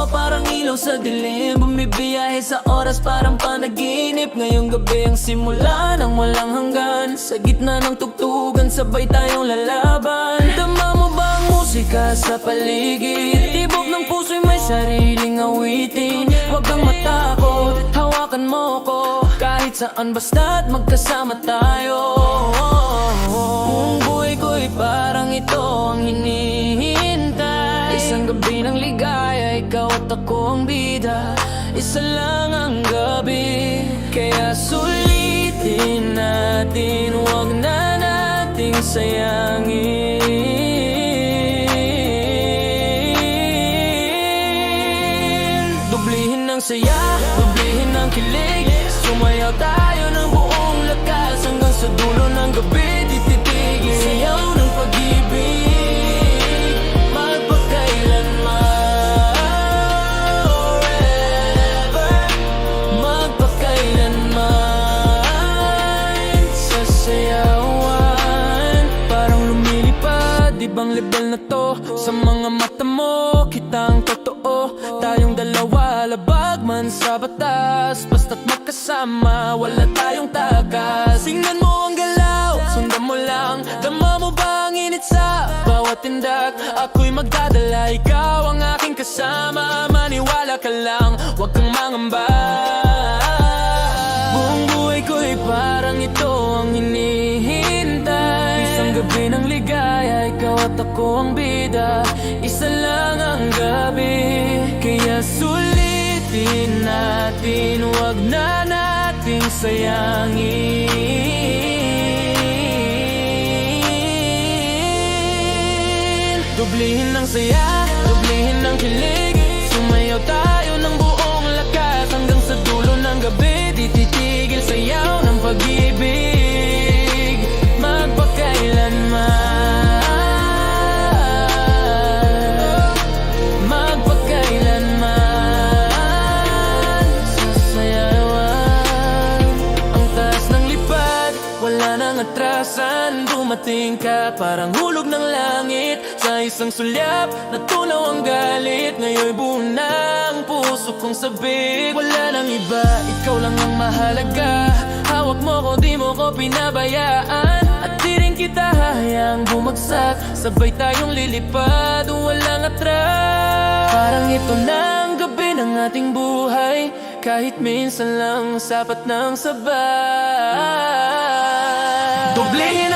parang ilaw sa dilim, bumibiyahe sa oras parang panaginip. Ngayong gabi ang simula ng walang hanggan, sa gitna ng tugtugan sabay tayong lalaban. Dama mo ba ang musika sa paligid? Tibok ng puso'y may sariling awitin. Huwag kang matakot, hawakan mo ko kahit saan basta't magkasama tayo. Kung buhay ko'y parang ito ang hinihintay, isang gabi ng ligaya, ikaw at ako ang bida. Isa lang ang gabi, kaya sulitin natin, huwag na nating sayangin. Dublihin ng saya, dublihin ng kilig, sumayaw tayo ng buong lakas hanggang sa dulo ng gabi. Di titigil sayaw ng pag-ibig, magpakailanman, forever, magpakailanman sa sayawan. Parang lumilipad, ibang level na to sa mga mata mo, kitang totoo. Tayong dalawa, labag man sa batas, basta't magkasama, wala tayong takas. Tingnan mo ang galaw, sundan mo lang, dama mo ba ang init sa bawat tindak? Ako'y magdadala, ikaw ang aking kasama, maniwala ka lang, huwag kang mangamba. Buong buhay ko'y parang ito ang hinihintay, isang gabi ng ligaya, ikaw at ako ang bida. Isa lang ang gabi, kaya sulitin natin, huwag na nating sayangin. Dublihin ng saya, dublihin ng kilig, sumayaw tayo ng buong lakas hanggang sa dulo ng gabi. Di titigil sayaw ng pag-ibig, magpakailanman, magpakailanman sa sayawan. Ang taas ng lipad, wala nang atrasan, dumating ka parang hulog ng langit. Sa isang sulyap, natunaw ang galit, ngayon'y buo na ang puso kong sabik. Wala nang iba, ikaw lang ang mahalaga, hawak mo ko, di mo ko pinabayaan. At di rin kita hayaang bumagsak, sabay tayong lilipad, walang atras. Parang ito na ang gabi ng ating buhay, kahit minsan lang sapat ng sabay. Dublihin